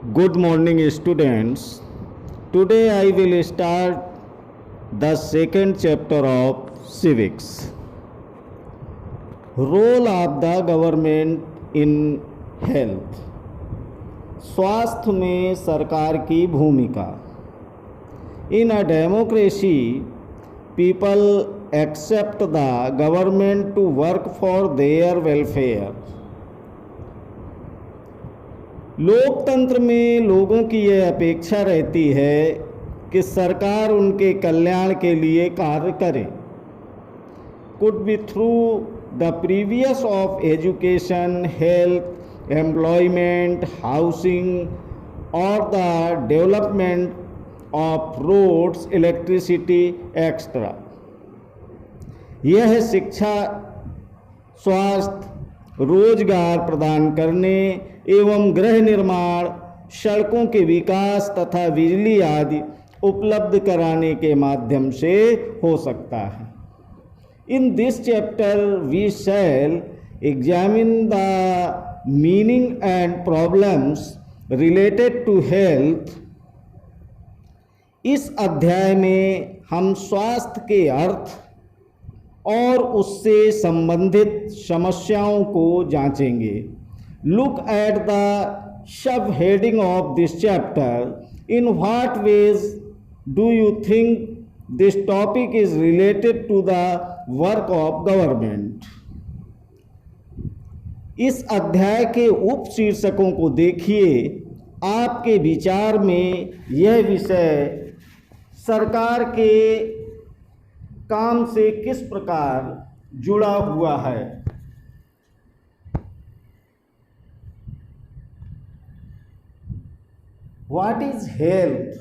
Good morning, students. Today I will start the second chapter of civics. Role of the government in health. स्वास्थ्य में सरकार की भूमिका. In a democracy, people accept the government to work for their welfare. लोकतंत्र में लोगों की यह अपेक्षा रहती है कि सरकार उनके कल्याण के लिए कार्य करे. Could be through the previous of education, health, employment, housing और the development of roads, electricity extra. यह शिक्षा, स्वास्थ्य, रोजगार प्रदान करने एवं गृह निर्माण, सड़कों के विकास तथा बिजली आदि उपलब्ध कराने के माध्यम से हो सकता है. In this chapter we shall examine the meaning and problems related to health. इस अध्याय में हम स्वास्थ्य के अर्थ और उससे संबंधित समस्याओं को जांचेंगे. Look at the subheading of this chapter. In what ways do you think this topic is related to the work of government? इस अध्याय के उप शीर्षकों को देखिए. आपके विचार में यह विषय सरकार के काम से किस प्रकार जुड़ा हुआ है. What is health?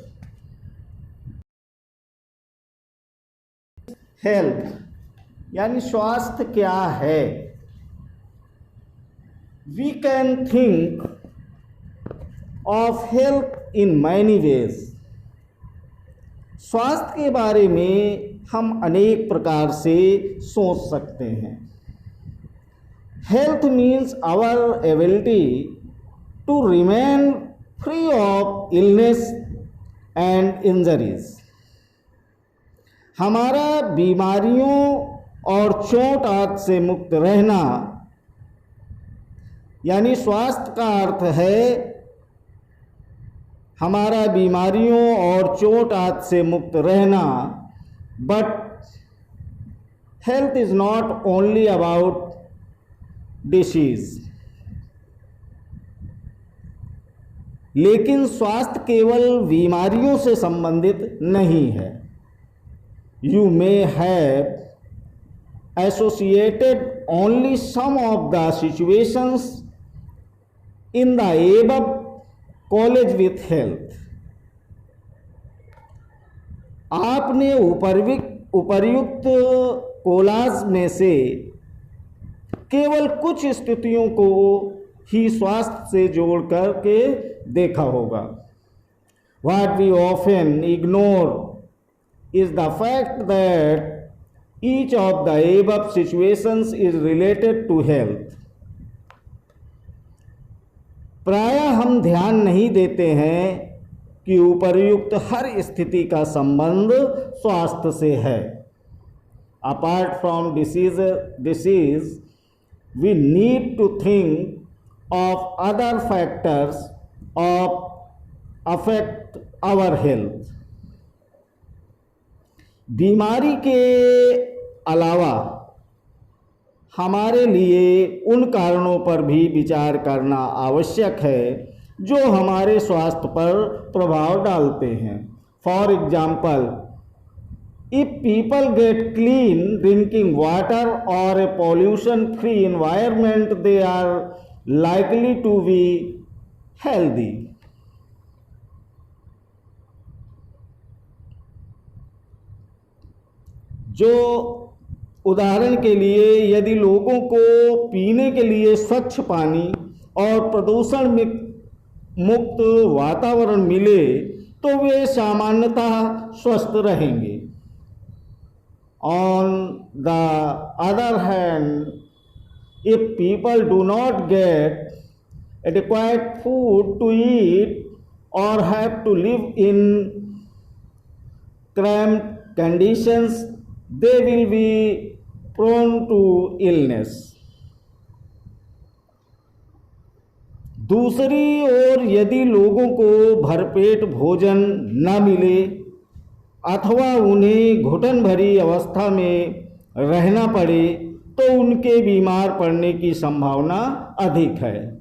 Health यानी स्वास्थ्य क्या है. We can think of health in many ways. स्वास्थ्य के बारे में हम अनेक प्रकार से सोच सकते हैं. Health means our ability to remain free of illness and injuries. हमारा बीमारियों और चोट आदि से मुक्त रहना, यानी स्वास्थ्य का अर्थ है हमारा बीमारियों और चोट आदि से मुक्त रहना. But health is not only about disease. लेकिन स्वास्थ्य केवल बीमारियों से संबंधित नहीं है. You may have associated only some of the situations in the above collage with health. आपने उपर्युक्त कोलाज में से केवल कुछ स्थितियों को ही स्वास्थ्य से जोड़ करके देखा होगा. What we often ignore is the fact that each of the above situations is related to health. प्रायः हम ध्यान नहीं देते हैं कि उपर्युक्त हर स्थिति का संबंध स्वास्थ्य से है. Apart from disease, we need to think of other factors of affect our health. बीमारी के अलावा हमारे लिए उन कारणों पर भी विचार करना आवश्यक है जो हमारे स्वास्थ्य पर प्रभाव डालते हैं. For example, if people get clean drinking water or a pollution free environment, they are likely to be healthy. जो उदाहरण के लिए यदि लोगों को पीने के लिए स्वच्छ पानी और प्रदूषण मुक्त वातावरण मिले तो वे सामान्यतः स्वस्थ रहेंगे. On the other hand, if people do not get adequate food to eat or have to live in cramped conditions, they will be prone to illness. दूसरी ओर यदि लोगों को भरपेट भोजन न मिले अथवा उन्हें घुटन भरी अवस्था में रहना पड़े तो उनके बीमार पड़ने की संभावना अधिक है.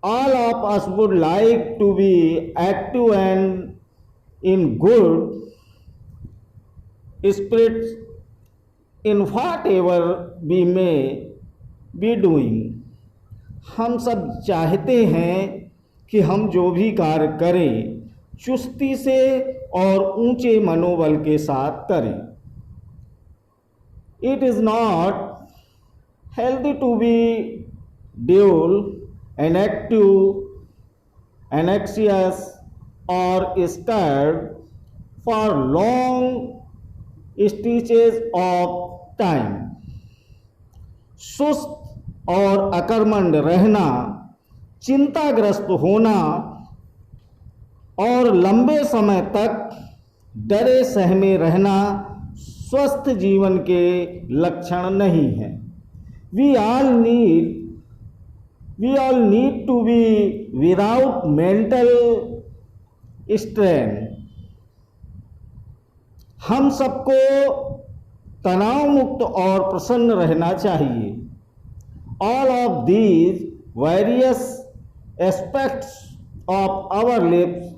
All of us would like to be active and in good spirits in whatever we may be doing. हम सब चाहते हैं कि हम जो भी कार्य करें चुस्ती से और ऊंचे मनोबल के साथ करें. It is not healthy to be dull, inactive, anxious or scared for long stretches of time. सुस्त और अकर्मण्य रहना, चिंताग्रस्त होना और लंबे समय तक डरे सहमे रहना स्वस्थ जीवन के लक्षण नहीं है. We all need to be without mental strain. हम सबको तनाव मुक्त और प्रसन्न रहना चाहिए. All of these various aspects of our lives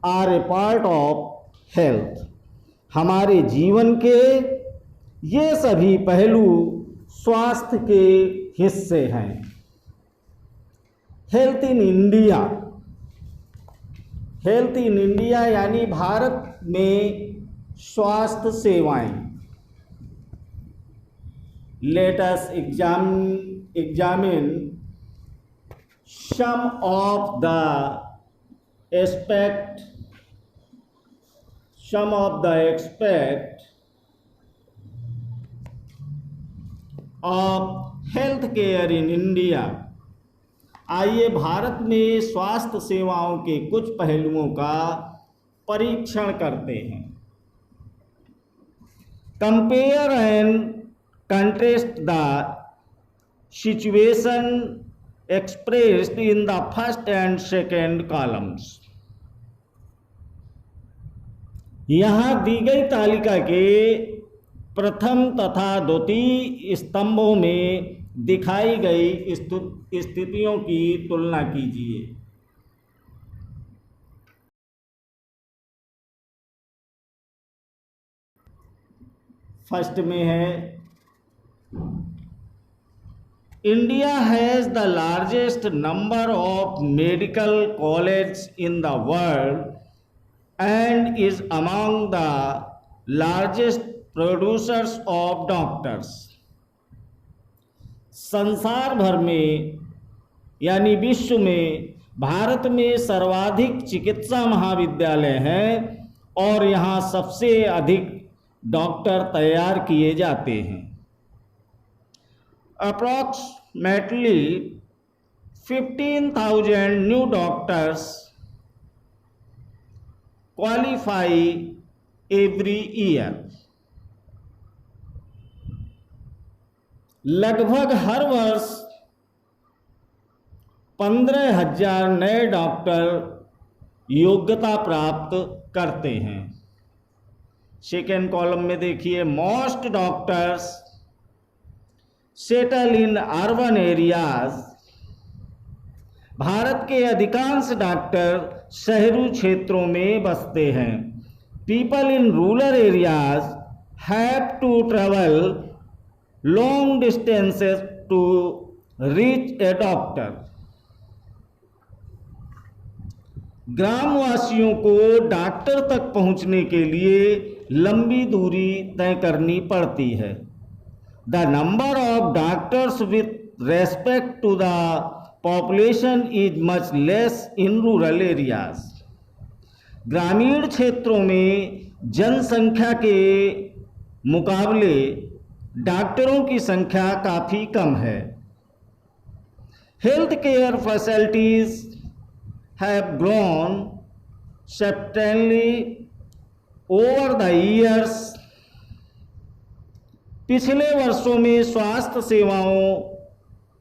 are a part of health. हमारे जीवन के ये सभी पहलू स्वास्थ्य के हिस्से हैं. Health in India. Health in India यानी भारत में स्वास्थ्य सेवाएं. Let us examine some of the aspect of health care in India. आइए भारत में स्वास्थ्य सेवाओं के कुछ पहलुओं का परीक्षण करते हैं. Compare and contrast the situation expressed in the first and second columns. यहाँ दी गई तालिका के प्रथम तथा द्वितीय स्तंभों में दिखाई गई स्थितियों की तुलना कीजिए. फर्स्ट में है India has the largest number of medical colleges in the world and is among the largest producers of doctors. संसार भर में यानी विश्व में भारत में सर्वाधिक चिकित्सा महाविद्यालय हैं और यहाँ सबसे अधिक डॉक्टर तैयार किए जाते हैं. Approximately 15,000 new doctors qualify every year. लगभग हर वर्ष 15,000 नए डॉक्टर योग्यता प्राप्त करते हैं. सेकेंड कॉलम में देखिए, most doctors settle in urban areas. भारत के अधिकांश डॉक्टर शहरी क्षेत्रों में बसते हैं. People in rural areas have to travel long distances to reach a doctor. ग्रामवासियों को डॉक्टर तक पहुंचने के लिए लंबी दूरी तय करनी पड़ती है. The number of doctors with respect to the population is much less in rural areas. ग्रामीण क्षेत्रों में जनसंख्या के मुकाबले डॉक्टरों की संख्या काफ़ी कम है. Healthcare facilities have grown substantially over the years. पिछले वर्षों में स्वास्थ्य सेवाओं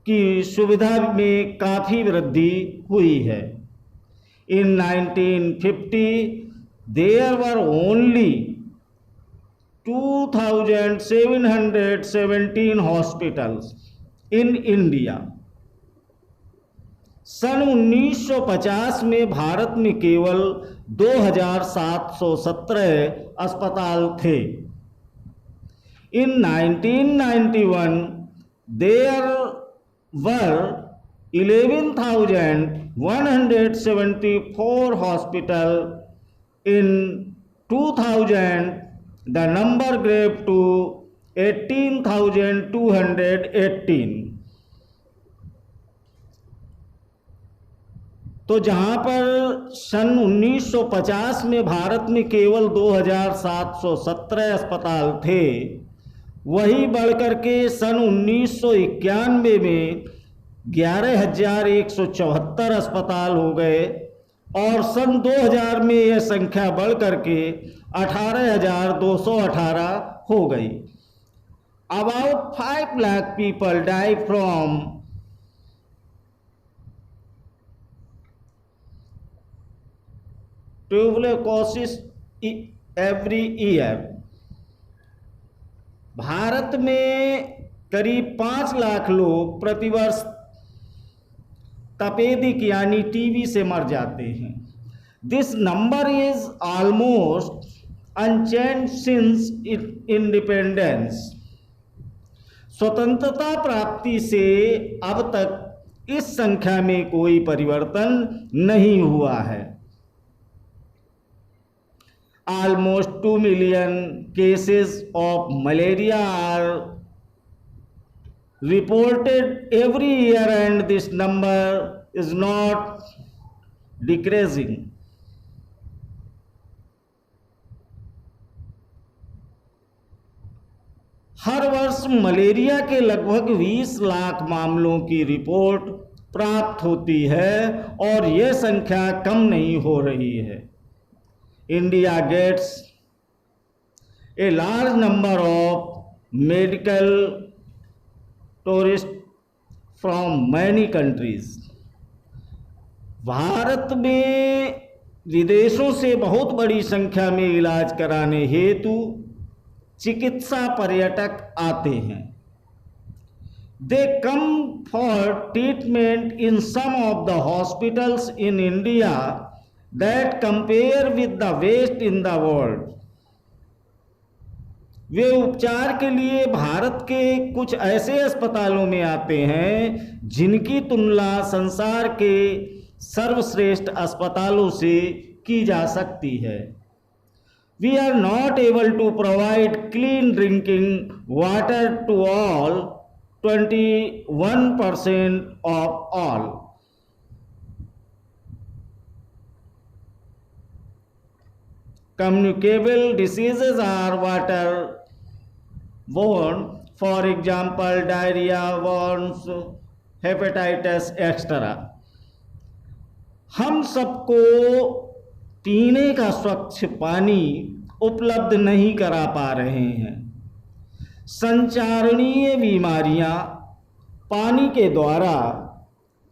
की सुविधा में काफ़ी वृद्धि हुई है. In 1950 there were only 2717 hospitals in India. सन 1950 में भारत में केवल 2717 अस्पताल थे. In 1991 there were 11,174 hospitals. In 2000 the number grew to 18,218. तो जहाँ पर सन 1950 में भारत में केवल 2717 अस्पताल थे, वही बढ़कर के सन 1991 में 11,174 अस्पताल हो गए और सन 2000 में यह संख्या बढ़कर के 18,218 हो गई. About 5 lakh people die from tuberculosis every year. Bharat में करीब 5 लाख लोग प्रतिवर्ष तपेदिक यानी टीबी से मर जाते हैं. This number is almost unchanged since independence. स्वतंत्रता प्राप्ति से अब तक इस संख्या में कोई परिवर्तन नहीं हुआ है. Almost 2 million cases of malaria are reported every year and this number is not decreasing. हर वर्ष मलेरिया के लगभग 20 लाख मामलों की रिपोर्ट प्राप्त होती है और यह संख्या कम नहीं हो रही है. India gets a large number of medical tourists from many countries. Bharat में विदेशों से बहुत बड़ी संख्या में इलाज कराने हेतु चिकित्सा पर्यटक आते हैं. They come for treatment in some of the hospitals in India that compare with the best in the world. वे उपचार के लिए भारत के कुछ ऐसे अस्पतालों में आते हैं जिनकी तुलना संसार के सर्वश्रेष्ठ अस्पतालों से की जा सकती है. We are not able to provide clean drinking water to all 21% of all. Communicable diseases are waterborne, for example, diarrhea, worms, hepatitis, etc. हम सबको पीने का स्वच्छ पानी उपलब्ध नहीं करा पा रहे हैं. संचारणीय बीमारियां पानी के द्वारा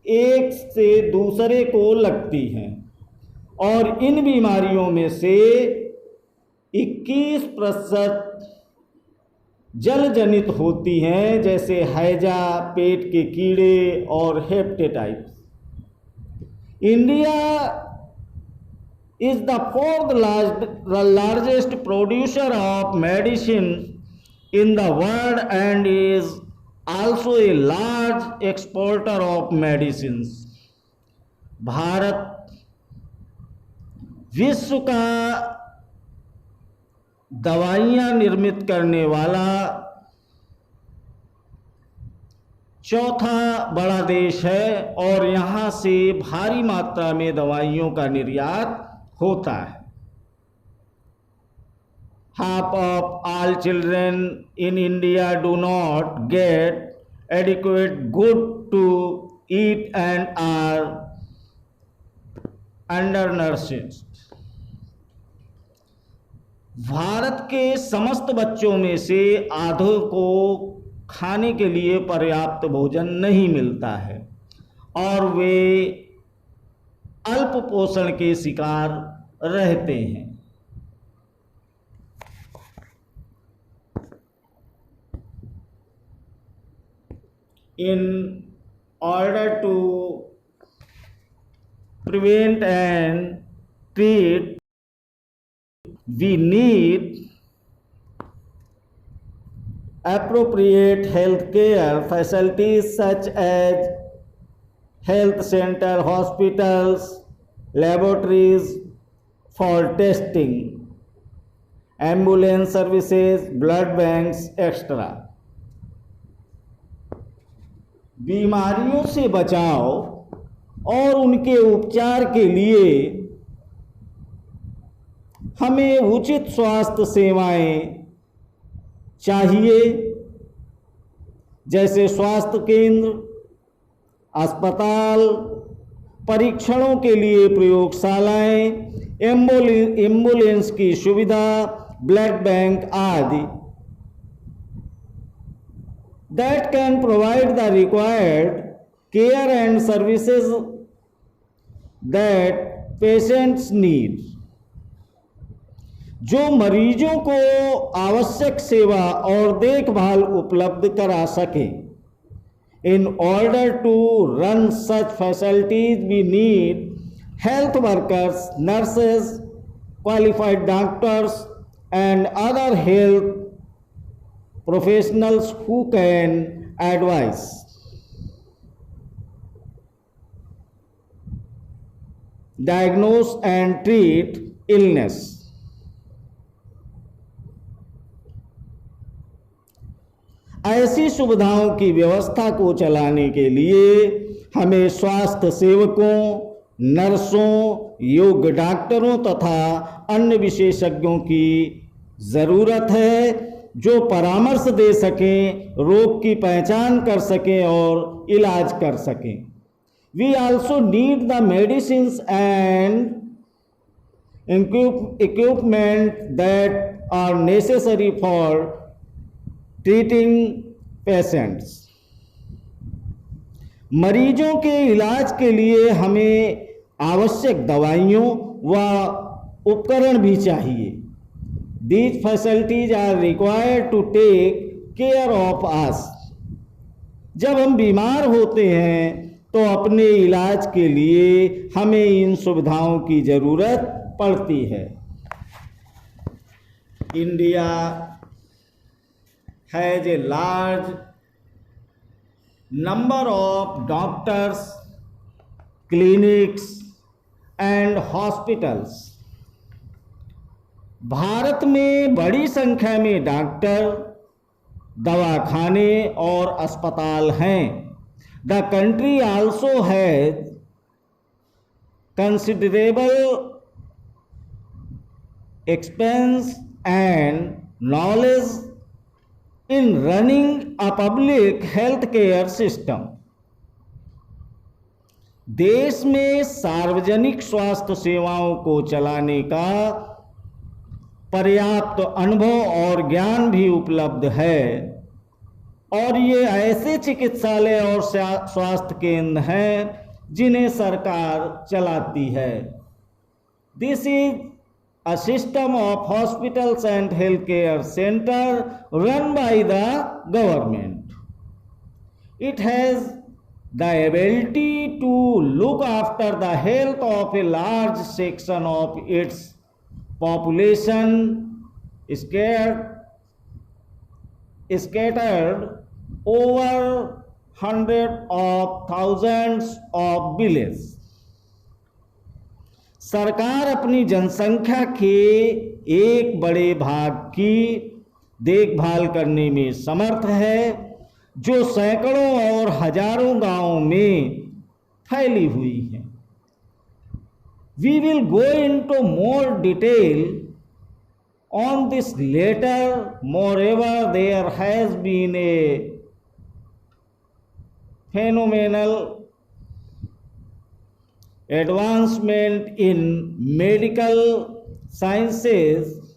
एक से दूसरे को लगती हैं और इन बीमारियों में से 21% जल जनित होती हैं, जैसे हैजा, पेट के कीड़े और hepatitis. India is the fourth largest producer of medicine in the world and is also a large exporter of medicines. Bharat विश्व का दवाइयाँ निर्मित करने वाला चौथा बड़ा देश है और यहाँ से भारी मात्रा में दवाइयों का निर्यात होता है. Half of all children in India do not get adequate good to eat and are undernourished. Bharat के समस्त बच्चों में से आधों को खाने के लिए पर्याप्त भोजन नहीं मिलता है और वे अल्प पोषण के शिकार रहते हैं। In order to prevent and treat, we need appropriate health care facilities such as health center, hospitals, laboratories for testing, ambulance services, blood banks, etc. बीमारियों से बचाव और उनके उपचार के लिए हमें उचित स्वास्थ्य सेवाएं चाहिए, जैसे स्वास्थ्य केंद्र, अस्पताल, परीक्षणों के लिए प्रयोगशालाएं, एम्बुलेंस की सुविधा, ब्लड बैंक आदि that can provide the required care and services that patients need, जो मरीजों को आवश्यक सेवा और देखभाल उपलब्ध करा सके। In order to run such facilities, we need health workers, nurses, qualified doctors, and other health professionals who can advise. Diagnose and treat illness. ऐसी सुविधाओं की व्यवस्था को चलाने के लिए हमें स्वास्थ्य सेवकों, नर्सों, योग्य डॉक्टरों तथा अन्य विशेषज्ञों की जरूरत है जो परामर्श दे सकें, रोग की पहचान कर सकें और इलाज कर सकें। We also need the medicines and equipment that are necessary for treating patients. मरीजों के इलाज के लिए हमें आवश्यक दवाइयों व उपकरण भी चाहिए। These facilities are required to take care of us. जब हम बीमार होते हैं तो अपने इलाज के लिए हमें इन सुविधाओं की जरूरत पड़ती है। India has a large number of doctors, clinics and hospitals. Bharat में बड़ी संख्या में डॉक्टर, दवाखाने और अस्पताल हैं। The country also has considerable expense and knowledge in running a public health care system. देश में सार्वजनिक स्वास्थ्य सेवाओं को चलाने का पर्याप्त अनुभव और ज्ञान भी उपलब्ध है और ये ऐसे चिकित्सालय और स्वास्थ्य केंद्र हैं जिन्हें सरकार चलाती है। This is a system of hospitals and health care centre run by the government. It has the ability to look after the health of a large section of its population scattered over hundreds of thousands of villages. सरकार अपनी जनसंख्या के एक बड़े भाग की देखभाल करने में समर्थ है जो सैकड़ों और हजारों गांवों में फैली हुई है। We will go into more detail on this later. Moreover, there has been a phenomenal advancement in medical sciences,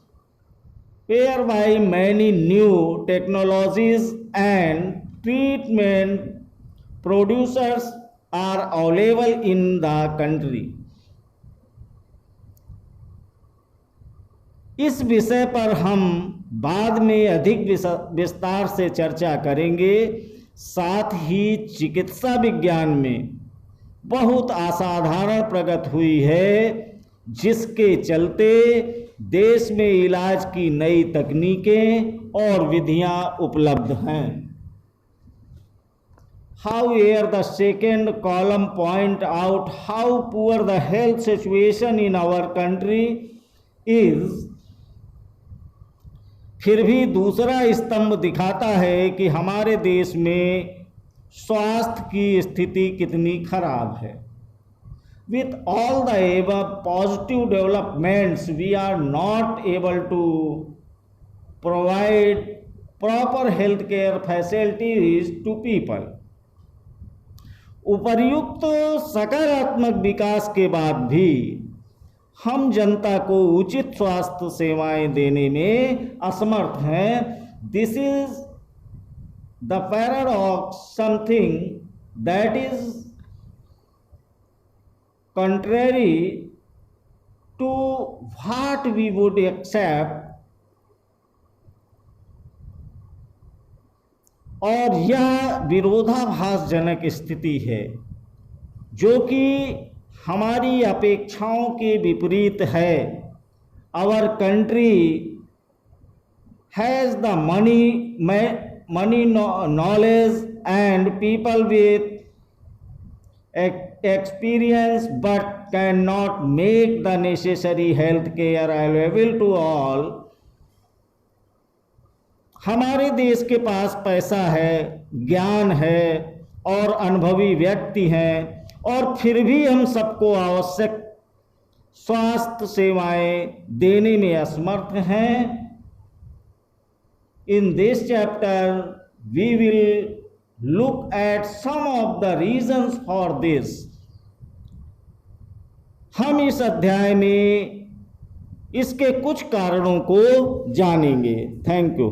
whereby many new technologies and treatment producers are available in the country. इस विषय पर हम बाद में अधिक विस्तार से चर्चा करेंगे। साथ ही चिकित्सा विज्ञान में बहुत असाधारण प्रगति हुई है, जिसके चलते देश में इलाज की नई तकनीकें और विधियां उपलब्ध हैं। However, the second column point out how poor the health situation in our country is. फिर भी दूसरा स्तंभ दिखाता है कि हमारे देश में स्वास्थ्य की स्थिति कितनी खराब है। With all the above positive developments, we are not able to provide proper healthcare facilities to people. उपर्युक्त सकारात्मक विकास के बाद भी हम जनता को उचित स्वास्थ्य सेवाएं देने में असमर्थ हैं। This is the paradox, something that is contrary to what we would accept, और यह विरोधाभासजनक स्थिति है जो कि हमारी अपेक्षाओं के विपरीत है। Our country has the money knowledge and people with experience but can not make the necessary health care available to all. हमारे देश के पास पैसा है, ज्ञान है और अनुभवी व्यक्ति हैं, और फिर भी हम सबको आवश्यक स्वास्थ्य सेवाएं देने में असमर्थ हैं। In this chapter we will look at some of the reasons for this. हम इस अध्याय में इसके कुछ कारणों को जानेंगे। Thank you.